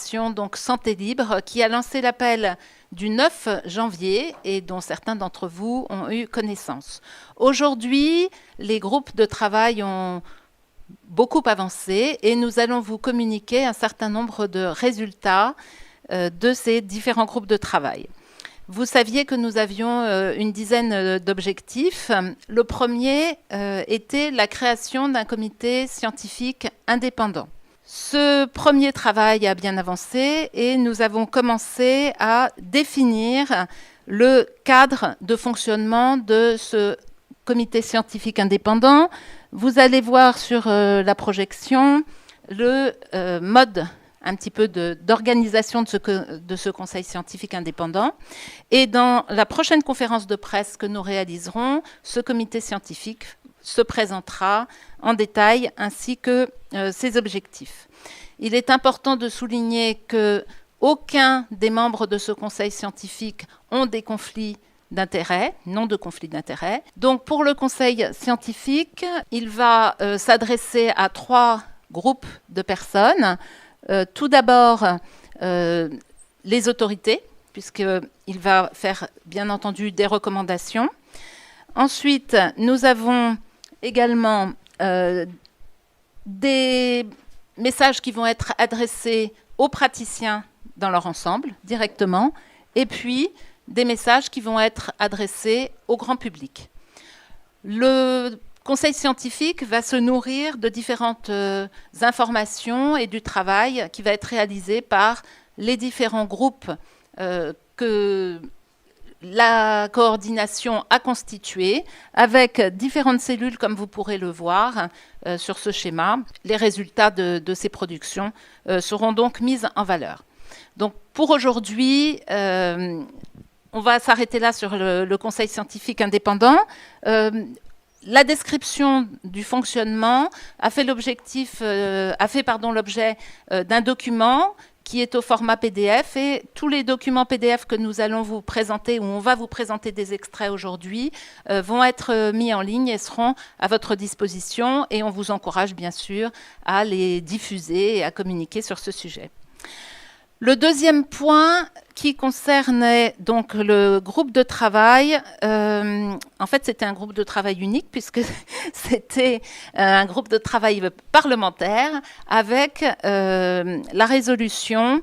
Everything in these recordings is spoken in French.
l'association donc Santé Libre qui a lancé l'appel du 9 janvier et dont certains d'entre vous ont eu connaissance. Aujourd'hui, les groupes de travail ont beaucoup avancé et nous allons vous communiquer un certain nombre de résultats de ces différents groupes de travail. Vous saviez que nous avions une dizaine d'objectifs. Le premier était la création d'un comité scientifique indépendant. Ce premier travail a bien avancé et nous avons commencé à définir le cadre de fonctionnement de ce comité scientifique indépendant. Vous allez voir sur la projection le mode un petit peu d'organisation de ce conseil scientifique indépendant. Et dans la prochaine conférence de presse que nous réaliserons, ce comité scientifique se présentera en détail ainsi que ses objectifs. Il est important de souligner qu'aucun des membres de ce conseil scientifique ont des conflits d'intérêts, non de conflits d'intérêts. Donc pour le conseil scientifique, il va s'adresser à 3 groupes de personnes. Tout d'abord, les autorités, puisqu'il va faire bien entendu des recommandations. Ensuite, nous avons également des messages qui vont être adressés aux praticiens dans leur ensemble, directement, et puis des messages qui vont être adressés au grand public. Le conseil scientifique va se nourrir de différentes informations et du travail qui va être réalisé par les différents groupes que la coordination a constitués, avec différentes cellules, comme vous pourrez le voir sur ce schéma. Les résultats de ces productions seront donc mis en valeur. Donc pour aujourd'hui, on va s'arrêter là sur le conseil scientifique indépendant. La description du fonctionnement a fait l'objet d'un document qui est au format PDF, et tous les documents PDF que nous allons vous présenter, ou on va vous présenter des extraits aujourd'hui, vont être mis en ligne et seront à votre disposition, et on vous encourage bien sûr à les diffuser et à communiquer sur ce sujet. Le deuxième point qui concernait donc le groupe de travail, en fait c'était un groupe de travail unique puisque c'était un groupe de travail parlementaire avec la résolution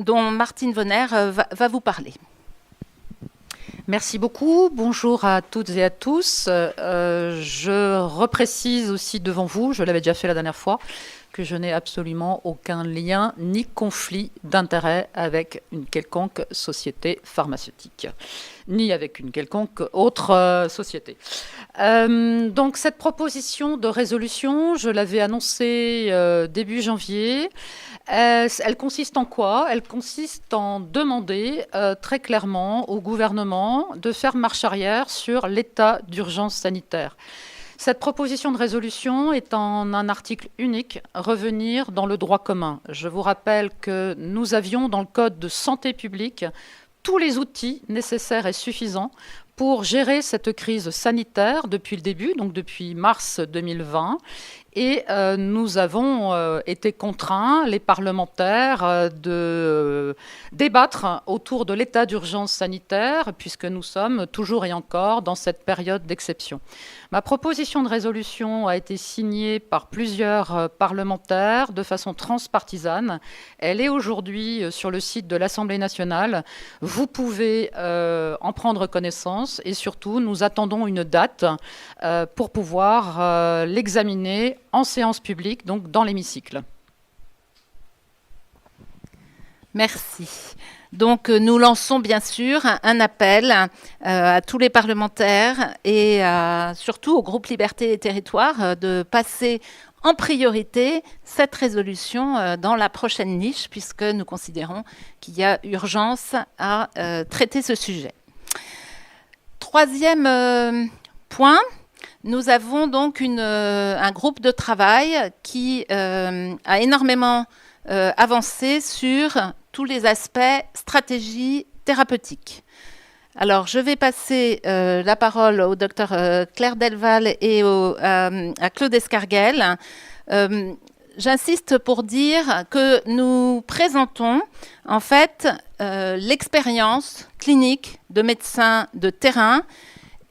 dont Martine Vonner va vous parler. Merci beaucoup. Bonjour à toutes et à tous. Je reprécise aussi devant vous, je l'avais déjà fait la dernière fois, que je n'ai absolument aucun lien ni conflit d'intérêt avec une quelconque société pharmaceutique, ni avec une quelconque autre société. Donc cette proposition de résolution, je l'avais annoncée début janvier. Elle consiste en quoi? Elle consiste en demander très clairement au gouvernement de faire marche arrière sur l'état d'urgence sanitaire. Cette proposition de résolution est en un article unique, revenir dans le droit commun. Je vous rappelle que nous avions dans le Code de santé publique tous les outils nécessaires et suffisants pour gérer cette crise sanitaire depuis le début, donc depuis mars 2020. Et nous avons été contraints, les parlementaires, de débattre autour de l'état d'urgence sanitaire, puisque nous sommes toujours et encore dans cette période d'exception. Ma proposition de résolution a été signée par plusieurs parlementaires de façon transpartisane. Elle est aujourd'hui sur le site de l'Assemblée nationale. Vous pouvez en prendre connaissance et surtout, nous attendons une date pour pouvoir l'examiner en séance publique, donc dans l'hémicycle. Merci. Donc nous lançons bien sûr un appel à tous les parlementaires et surtout au groupe Liberté et Territoires de passer en priorité cette résolution dans la prochaine niche, puisque nous considérons qu'il y a urgence à traiter ce sujet. Troisième point. Nous avons donc un groupe de travail qui a énormément avancé sur tous les aspects stratégie thérapeutique. Alors, je vais passer la parole au docteur Claire Delval et à Claude Escarguel. j'insiste pour dire que nous présentons en fait l'expérience clinique de médecins de terrain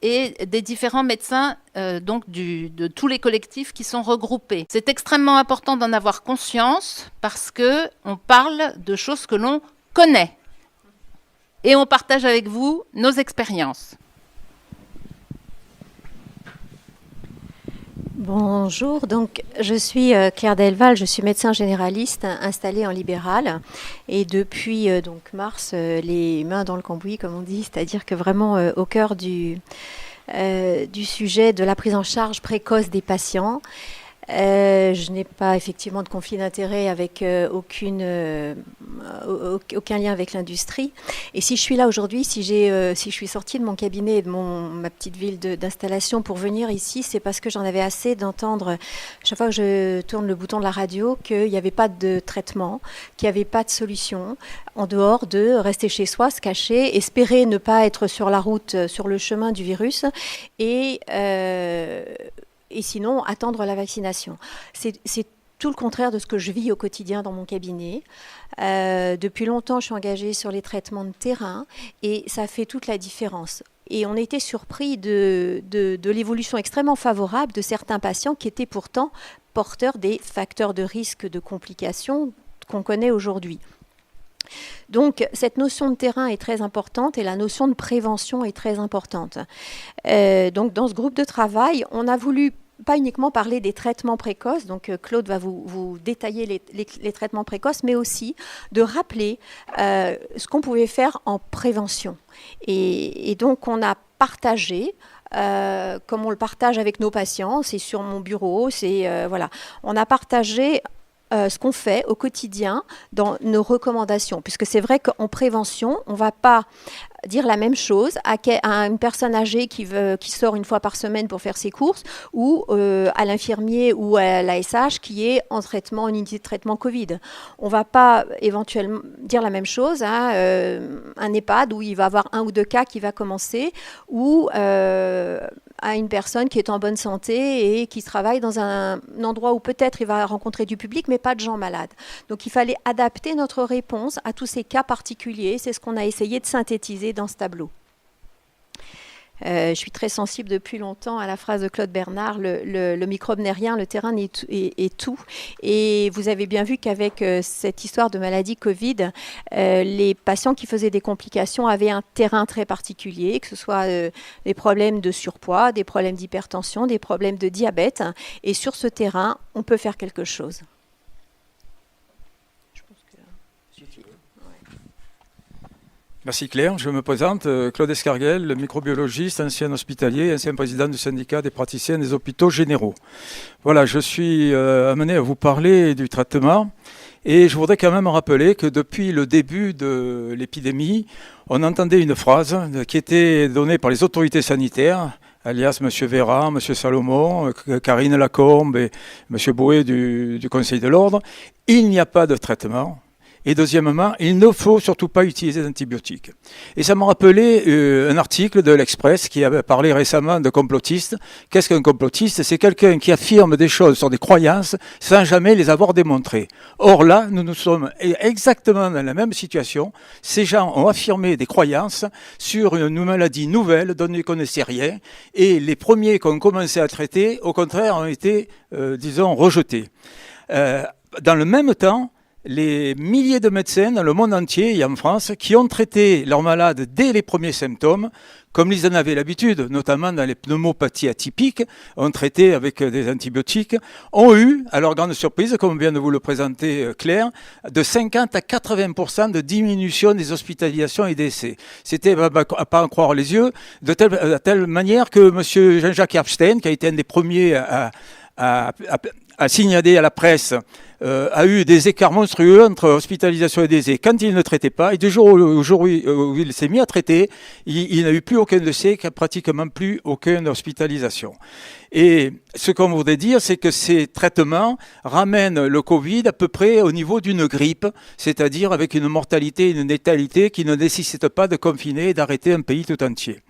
et des différents médecins donc de tous les collectifs qui sont regroupés. C'est extrêmement important d'en avoir conscience parce qu'on parle de choses que l'on connaît et on partage avec vous nos expériences. Bonjour, donc je suis Claire Delval, je suis médecin généraliste installée en libéral et depuis donc mars les mains dans le cambouis comme on dit, c'est-à-dire que vraiment au cœur du sujet de la prise en charge précoce des patients. Je n'ai pas effectivement de conflit d'intérêt avec aucun lien avec l'industrie. Et si je suis là aujourd'hui, si je suis sortie de mon cabinet et de ma petite ville d'installation pour venir ici, c'est parce que j'en avais assez d'entendre, chaque fois que je tourne le bouton de la radio, qu'il n'y avait pas de traitement, qu'il n'y avait pas de solution, en dehors de rester chez soi, se cacher, espérer ne pas être sur la route, sur le chemin du virus, et sinon attendre la vaccination. C'est tout le contraire de ce que je vis au quotidien dans mon cabinet. Depuis longtemps, je suis engagée sur les traitements de terrain et ça fait toute la différence. Et on était surpris de l'évolution extrêmement favorable de certains patients qui étaient pourtant porteurs des facteurs de risque de complications qu'on connaît aujourd'hui. Donc, cette notion de terrain est très importante et la notion de prévention est très importante. Donc, dans ce groupe de travail, on a voulu pas uniquement parler des traitements précoces, donc Claude va vous détailler les traitements précoces, mais aussi de rappeler ce qu'on pouvait faire en prévention. Et donc, on a partagé, comme on le partage avec nos patients, c'est sur mon bureau, voilà, on a partagé ce qu'on fait au quotidien dans nos recommandations. Puisque c'est vrai qu'en prévention, on ne va pas dire la même chose à une personne âgée qui sort une fois par semaine pour faire ses courses ou à l'infirmier ou à l'ASH qui est en traitement, en unité de traitement Covid. On ne va pas éventuellement dire la même chose à un EHPAD où il va y avoir 1 ou 2 cas qui va commencer ou à une personne qui est en bonne santé et qui travaille dans un endroit où peut-être il va rencontrer du public mais pas de gens malades. Donc il fallait adapter notre réponse à tous ces cas particuliers. C'est ce qu'on a essayé de synthétiser dans ce tableau. Je suis très sensible depuis longtemps à la phrase de Claude Bernard, le microbe n'est rien, le terrain est tout. Et vous avez bien vu qu'avec cette histoire de maladie Covid, les patients qui faisaient des complications avaient un terrain très particulier, que ce soit des problèmes de surpoids, des problèmes d'hypertension, des problèmes de diabète. Et sur ce terrain, on peut faire quelque chose. Merci Claire, je me présente, Claude Escarguel, microbiologiste, ancien hospitalier, ancien président du syndicat des praticiens des hôpitaux généraux. Voilà, je suis amené à vous parler du traitement et je voudrais quand même rappeler que depuis le début de l'épidémie, on entendait une phrase qui était donnée par les autorités sanitaires, alias M. Véran, M. Salomon, Karine Lacombe et M. Bouet du Conseil de l'Ordre, il n'y a pas de traitement. Et deuxièmement, il ne faut surtout pas utiliser d'antibiotiques. Et ça m'a rappelé un article de l'Express qui avait parlé récemment de complotistes. Qu'est-ce qu'un complotiste? C'est quelqu'un qui affirme des choses sur des croyances sans jamais les avoir démontrées. Or là, nous sommes exactement dans la même situation. Ces gens ont affirmé des croyances sur une maladie nouvelle dont ils ne connaissaient rien. Et les premiers qui ont commencé à traiter, au contraire, ont été, rejetés. Dans le même temps, les milliers de médecins dans le monde entier et en France qui ont traité leurs malades dès les premiers symptômes, comme ils en avaient l'habitude, notamment dans les pneumopathies atypiques, ont traité avec des antibiotiques, ont eu, à leur grande surprise, comme vient de vous le présenter Claire, de 50 à 80% de diminution des hospitalisations et décès. C'était à pas en croire les yeux, de telle manière que M. Jean-Jacques Epstein, qui a été un des premiers à signaler à la presse, a eu des écarts monstrueux entre hospitalisation et décès quand il ne traitait pas. Et du jour où il s'est mis à traiter, il n'a eu plus aucun décès, pratiquement plus aucune hospitalisation. Et ce qu'on voudrait dire, c'est que ces traitements ramènent le Covid à peu près au niveau d'une grippe, c'est-à-dire avec une mortalité et une létalité qui ne nécessitent pas de confiner et d'arrêter un pays tout entier.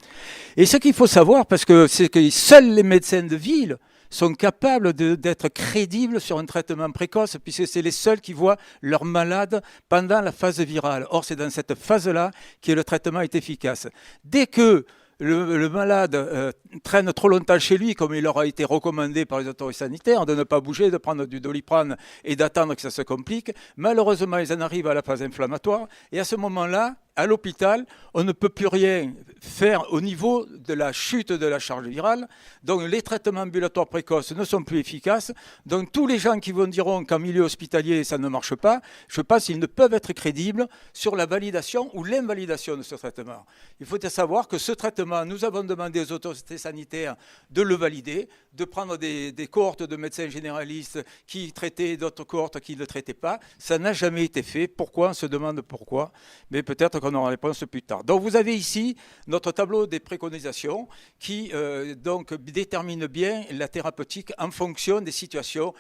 Et ce qu'il faut savoir, parce que c'est que seuls les médecins de ville sont capables d'être crédibles sur un traitement précoce, puisque c'est les seuls qui voient leurs malades pendant la phase virale. Or, c'est dans cette phase-là que le traitement est efficace. Dès que le malade traîne trop longtemps chez lui, comme il leur a été recommandé par les autorités sanitaires, de ne pas bouger, de prendre du Doliprane et d'attendre que ça se complique, malheureusement, ils en arrivent à la phase inflammatoire. Et à ce moment-là, à l'hôpital, on ne peut plus rien faire au niveau de la chute de la charge virale. Donc les traitements ambulatoires précoces ne sont plus efficaces. Donc tous les gens qui vous diront qu'en milieu hospitalier, ça ne marche pas, je pense qu'ils ne peuvent être crédibles sur la validation ou l'invalidation de ce traitement. Il faut savoir que ce traitement, nous avons demandé aux autorités sanitaires de le valider, de prendre des cohortes de médecins généralistes qui traitaient d'autres cohortes qui ne le traitaient pas. Ça n'a jamais été fait. Pourquoi? On se demande pourquoi. Mais peut-être qu'on aura la réponse plus tard. Donc vous avez ici notre tableau des préconisations qui donc détermine bien la thérapeutique en fonction des situations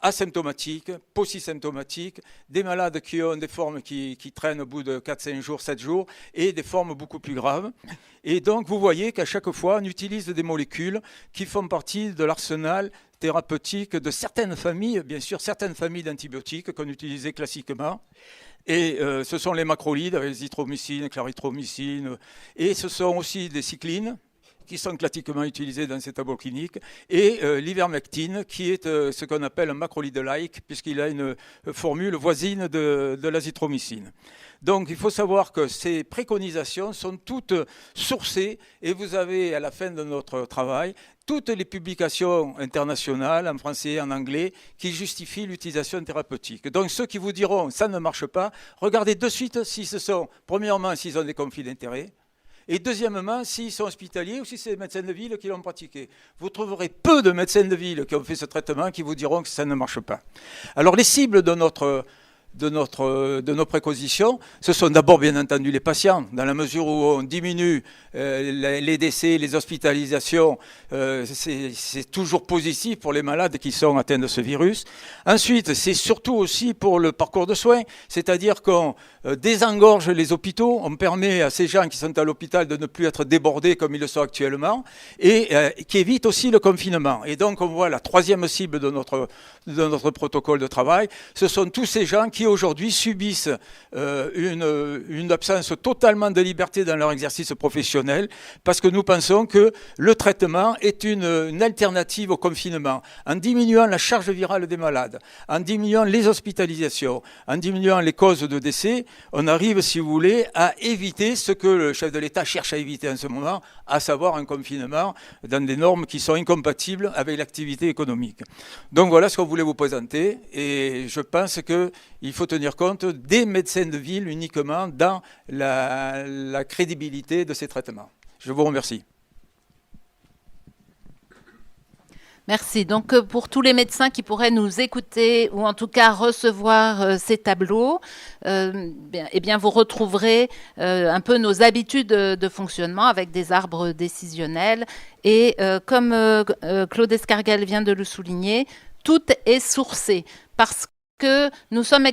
asymptomatiques, post-symptomatiques, des malades qui ont des formes qui traînent au bout de 4, 5 jours, 7 jours, et des formes beaucoup plus graves. Et donc vous voyez qu'à chaque fois, on utilise des molécules qui font partie de l'arsenal thérapeutique de certaines familles, bien sûr, certaines familles d'antibiotiques qu'on utilisait classiquement. Et ce sont les macrolides, avec l'azithromycine, clarithromycine, et ce sont aussi des cyclines qui sont classiquement utilisées dans ces tableaux cliniques, et l'ivermectine, qui est ce qu'on appelle un macrolide-like, puisqu'il a une formule voisine de l'azithromycine. Donc il faut savoir que ces préconisations sont toutes sourcées, et vous avez à la fin de notre travail toutes les publications internationales, en français et en anglais, qui justifient l'utilisation thérapeutique. Donc ceux qui vous diront « ça ne marche pas », regardez de suite si ce sont, premièrement, s'ils ont des conflits d'intérêts, et deuxièmement, s'ils sont hospitaliers ou si c'est des médecins de ville qui l'ont pratiqué. Vous trouverez peu de médecins de ville qui ont fait ce traitement qui vous diront que ça ne marche pas. Alors les cibles de nos préconisations, ce sont d'abord bien entendu les patients, dans la mesure où on diminue les décès, les hospitalisations, c'est toujours positif pour les malades qui sont atteints de ce virus. Ensuite, c'est surtout aussi pour le parcours de soins, c'est-à-dire qu'on désengorge les hôpitaux, on permet à ces gens qui sont à l'hôpital de ne plus être débordés comme ils le sont actuellement, et qui évite aussi le confinement. Et donc on voit la troisième cible de notre protocole de travail, ce sont tous ces gens qui aujourd'hui subissent une absence totalement de liberté dans leur exercice professionnel, parce que nous pensons que le traitement est une alternative au confinement. En diminuant la charge virale des malades, en diminuant les hospitalisations, en diminuant les causes de décès, on arrive, si vous voulez, à éviter ce que le chef de l'État cherche à éviter en ce moment, à savoir un confinement dans des normes qui sont incompatibles avec l'activité économique. Donc voilà ce qu'on voulait vous présenter, et je pense qu'il faut tenir compte des médecins de ville uniquement dans la crédibilité de ces traitements. Je vous remercie. Merci. Donc, pour tous les médecins qui pourraient nous écouter ou en tout cas recevoir ces tableaux, eh bien, vous retrouverez un peu nos habitudes de fonctionnement avec des arbres décisionnels. Et comme Claude Escarguel vient de le souligner, tout est sourcé parce que nous sommes